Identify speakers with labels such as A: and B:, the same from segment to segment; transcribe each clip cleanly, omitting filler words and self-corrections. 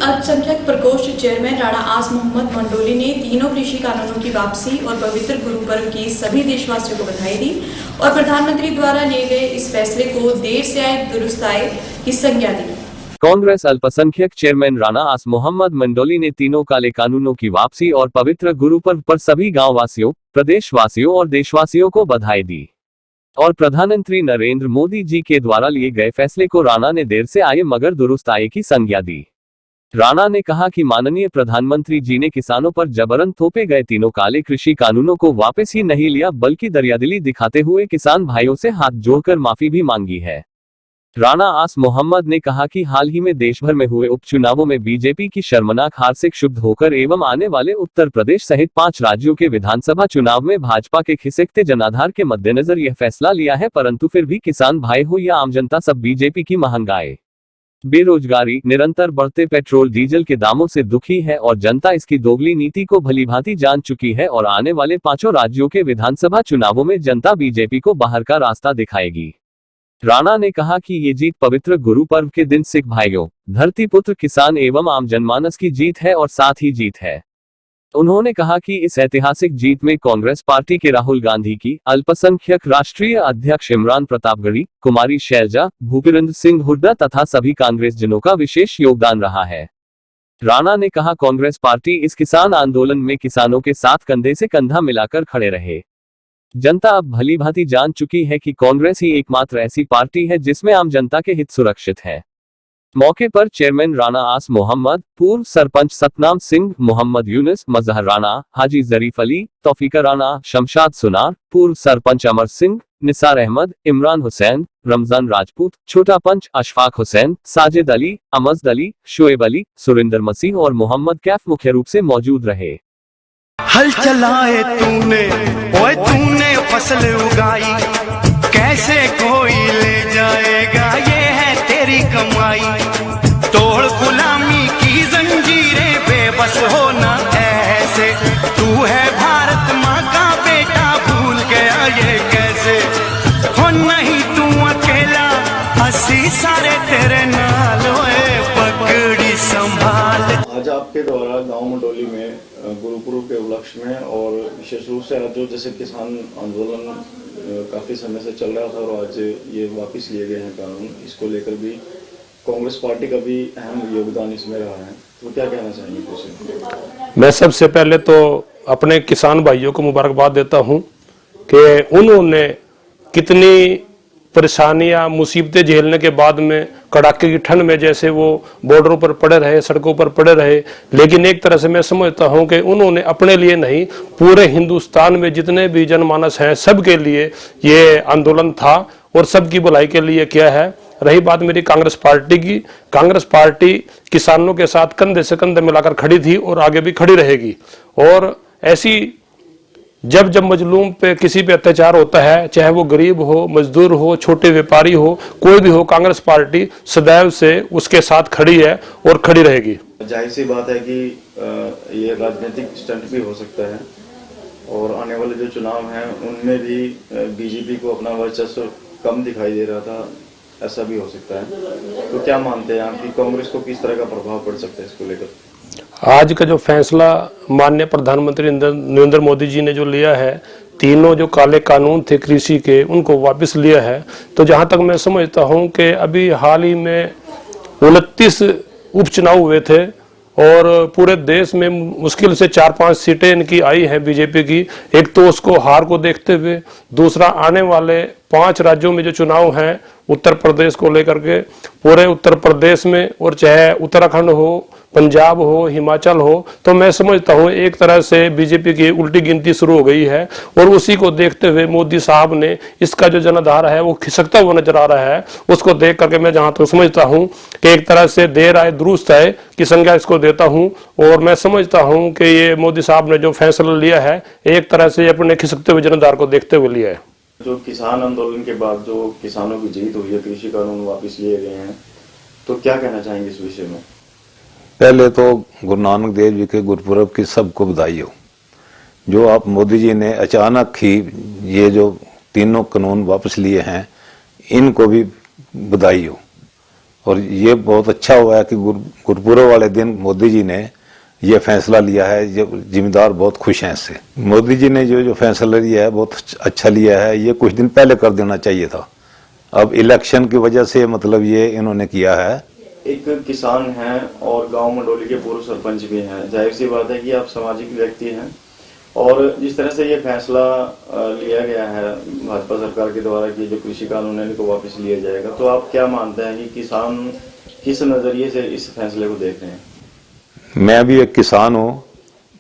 A: अल्पसंख्यक प्रकोष्ठ चेयरमैन राणा आस मोहम्मद मंडोली ने तीनों कृषि कानूनों की वापसी और पवित्र गुरु पर्व की सभी देशवासियों को बधाई दी और प्रधानमंत्री द्वारा लिए गए इस फैसले को देर से आए दुरुस्त आए की संज्ञा दी।
B: कांग्रेस अल्पसंख्यक चेयरमैन राणा आस मोहम्मद मंडोली ने तीनों काले कानूनों की वापसी और पवित्र गुरु पर्व पर सभी गांववासियों, प्रदेशवासियों और देशवासियों को बधाई दी और प्रधानमंत्री नरेंद्र मोदी जी के द्वारा लिए गए फैसले को राणा ने देर से आए मगर दुरुस्त आए की संज्ञा दी। राणा ने कहा कि माननीय प्रधानमंत्री जी ने किसानों पर जबरन थोपे गए तीनों काले कृषि कानूनों को वापस ही नहीं लिया बल्कि दरियादिली दिखाते हुए किसान भाइयों से हाथ जोड़कर माफी भी मांगी है। राणा आस मोहम्मद ने कहा कि हाल ही में देश भर में हुए उपचुनावों में बीजेपी की शर्मनाक हार से क्षुब्ध होकर एवं आने वाले उत्तर प्रदेश सहित 5 राज्यों के विधानसभा चुनाव में भाजपा के खिसकते जनाधार के मद्देनजर यह फैसला लिया है, परंतु फिर भी किसान भाई हो या आम जनता सब बीजेपी की महंगाई, बेरोजगारी, निरंतर बढ़ते पेट्रोल डीजल के दामों से दुखी है और जनता इसकी दोगली नीति को भलीभांति जान चुकी है और आने वाले 5 राज्यों के विधानसभा चुनावों में जनता बीजेपी को बाहर का रास्ता दिखाएगी। राणा ने कहा कि ये जीत पवित्र गुरु पर्व के दिन सिख भाइयों, धरती पुत्र किसान एवं आम जनमानस की जीत है और साथ ही जीत है। उन्होंने कहा कि इस ऐतिहासिक जीत में कांग्रेस पार्टी के राहुल गांधी की, अल्पसंख्यक राष्ट्रीय अध्यक्ष इमरान प्रतापगढ़ी, कुमारी शैलजा, भूपेंद्र सिंह हुड्डा तथा सभी कांग्रेस जनों का विशेष योगदान रहा है। राणा ने कहा कांग्रेस पार्टी इस किसान आंदोलन में किसानों के साथ कंधे से कंधा मिलाकर खड़े रहे। जनता अब भलीभांति जान चुकी है कि कांग्रेस ही एकमात्र ऐसी पार्टी है जिसमें आम जनता के हित सुरक्षित है। मौके पर चेयरमैन राणा आस मोहम्मद, पूर्व सरपंच सतनाम सिंह, मोहम्मद यूनुस, मजहर राणा, हाजी जरीफ अली, तौफीका राणा, शमशाद सुनार, पूर्व सरपंच अमर सिंह, निसार अहमद, इमरान हुसैन, रमजान राजपूत, छोटा पंच अशफाक हुसैन, साजिद अली, अमजद अली, शोएब अली, सुरिंदर मसीह और मोहम्मद कैफ मुख्य रूप से मौजूद रहे।
C: हल चलाए तूने, ओए तूने फसल उगाई, कैसे कोई ले जाएगा, ये है तेरी कमाई। तोड़ गुलामी की जंजीरें, बेबस होना ऐसे, तू है भारत माँ का बेटा, भूल गया ये कैसे। हो नहीं तू अकेला, हंसी सारे तेरे नाल, ओए पकड़ी संभाल।
D: आज आपके द्वारा गांव मंडोली में गुरुपुरब के उपलक्ष्य में और विशेष रूप से आज जो जैसे किसान आंदोलन काफ़ी समय से चल रहा था और आज ये वापस लिए गए हैं कानून, इसको लेकर भी कांग्रेस पार्टी का भी अहम योगदान इसमें रहा है, तो क्या कहना चाहेंगे कुछ?
E: मैं सबसे पहले तो अपने किसान भाइयों को मुबारकबाद देता हूं कि उन्होंने कितनी परेशानियां, मुसीबतें झेलने के बाद में कड़ाके की ठंड में जैसे वो बॉर्डरों पर पड़े रहे, सड़कों पर पड़े रहे, लेकिन एक तरह से मैं समझता हूं कि उन्होंने अपने लिए नहीं, पूरे हिंदुस्तान में जितने भी जनमानस हैं सबके लिए ये आंदोलन था और सबकी भलाई के लिए किया है। रही बात मेरी कांग्रेस पार्टी की, कांग्रेस पार्टी किसानों के साथ कंधे से कंधे मिलाकर खड़ी थी और आगे भी खड़ी रहेगी। और ऐसी जब मजलूम पे किसी पे अत्याचार होता है, चाहे वो गरीब हो, मजदूर हो, छोटे व्यापारी हो, कोई भी हो, कांग्रेस पार्टी सदैव से उसके साथ खड़ी है और खड़ी रहेगी।
D: जाहिर सी बात है कि ये राजनीतिक स्टंट भी हो सकता है और आने वाले जो चुनाव हैं उनमें भी बीजेपी को अपना वर्चस्व कम दिखाई दे रहा था, ऐसा भी हो सकता है। तो क्या मानते हैं आप कि कांग्रेस को किस तरह का प्रभाव पड़ सकता है इसको लेकर?
E: आज का जो फैसला माननीय प्रधानमंत्री नरेंद्र मोदी जी ने जो लिया है, तीनों जो काले कानून थे कृषि के उनको वापस लिया है, तो जहां तक मैं समझता हूं कि अभी हाल ही में 29 उपचुनाव हुए थे और पूरे देश में मुश्किल से 4-5 सीटें इनकी आई हैं बीजेपी की। एक तो उसको हार को देखते हुए, दूसरा आने वाले 5 राज्यों में जो चुनाव हैं उत्तर प्रदेश को लेकर के, पूरे उत्तर प्रदेश में और चाहे उत्तराखंड हो, पंजाब हो, हिमाचल हो, तो मैं समझता हूं एक तरह से बीजेपी की उल्टी गिनती शुरू हो गई है और उसी को देखते हुए मोदी साहब ने इसका जो जनाधार है वो खिसकता हुआ नजर आ रहा है। उसको देख करके मैं जहां तक समझता हूं कि एक तरह से देर आए दुरुस्त आए की संज्ञा इसको देता हूं और मैं समझता हूं कि ये मोदी साहब ने जो फैसला लिया है एक तरह से अपने खिसकते हुए जनाधार को देखते हुए लिया है।
D: जो किसान आंदोलन के बाद जो किसानों की जीत हुई है, कृषि कानून वापस लिए गए हैं, तो क्या कहना चाहेंगे इस विषय में?
F: पहले तो गुरु नानक देव जी के गुरुपुरब की सबको बधाई हो। जो आप मोदी जी ने अचानक ही ये जो तीनों कानून वापस लिए हैं, इनको भी बधाई हो। और ये बहुत अच्छा हुआ है कि गुरुपुरब वाले दिन मोदी जी ने ये फैसला लिया है। ये जिम्मेदार बहुत खुश हैं इससे। मोदी जी ने जो फैसला लिया है बहुत अच्छा लिया है। ये कुछ दिन पहले कर देना चाहिए था। अब इलेक्शन की वजह से मतलब ये इन्होंने किया है।
D: एक किसान हैं और गांव मंडोली के पूर्व सरपंच भी हैं। जाहिर सी बात है कि आप सामाजिक व्यक्ति हैं और जिस तरह से ये फैसला लिया गया है भाजपा सरकार के द्वारा कि जो कृषि कानून है इनको वापस लिया जाएगा, तो आप क्या मानते हैं कि किसान किस नजरिए से इस फैसले को देख रहे हैं?
F: मैं भी एक किसान हूँ,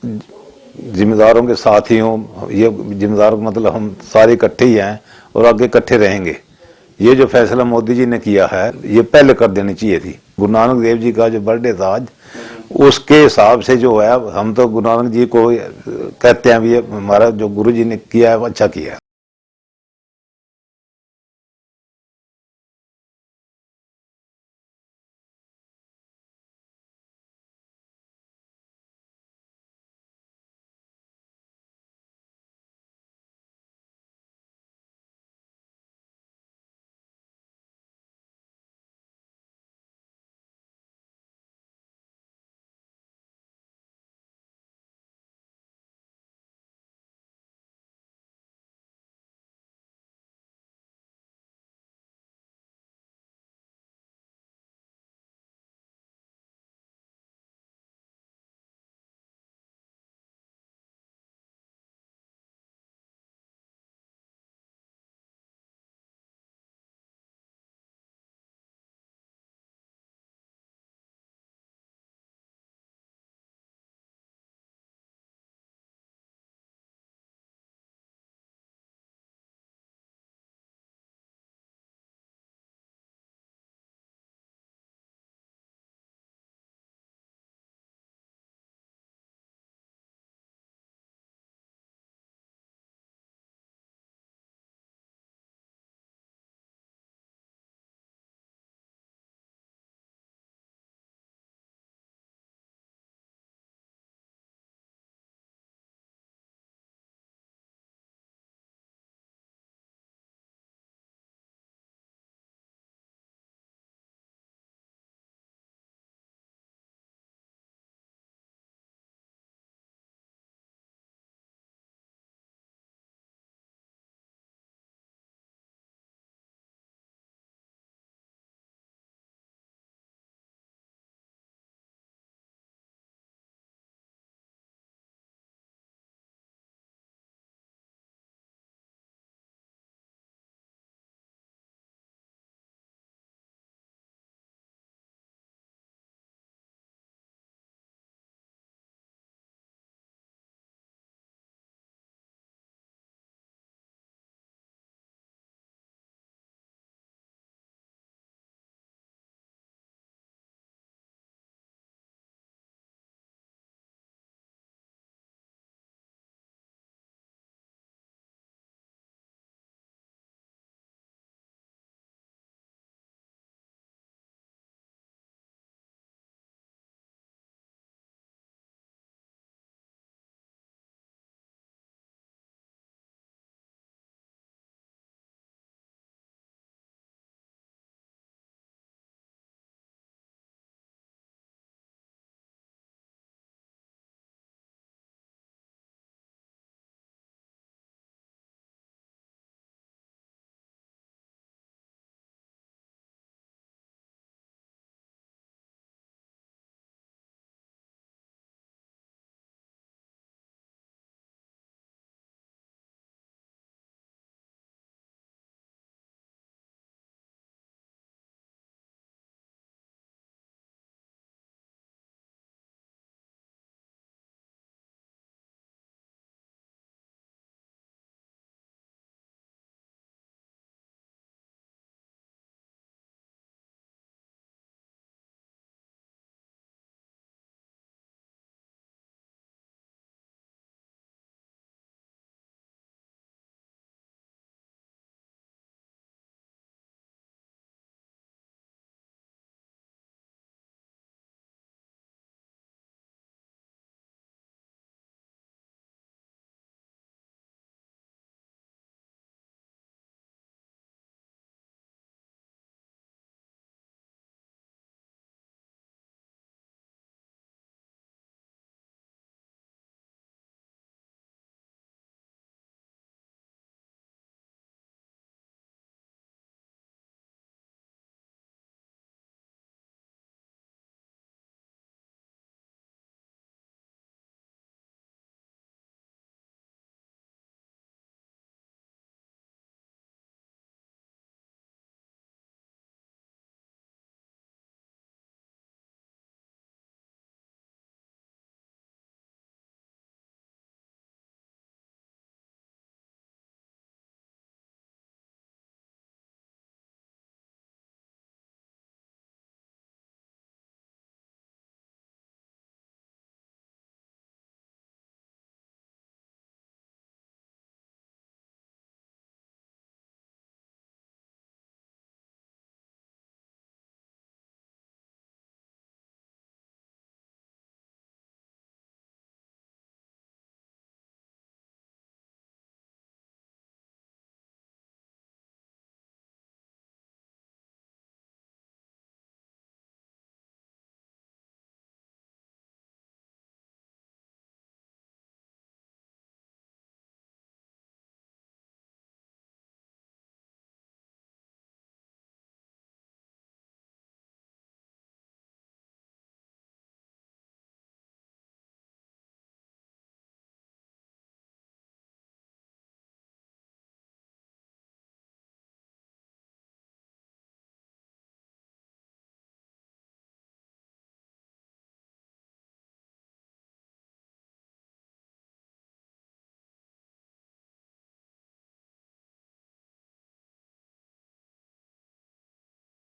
F: जिम्मेदारों के साथ ही हूँ। ये जिम्मेदार मतलब हम सारे इकट्ठे ही हैं और आगे इकट्ठे रहेंगे। ये जो फैसला मोदी जी ने किया है ये पहले कर देनी चाहिए थी। गुरु नानक देव जी का जो बर्थडे था आज, उसके हिसाब से जो है हम तो गुरु नानक जी को कहते हैं भी हमारा जो गुरु जी ने किया है वो अच्छा किया है।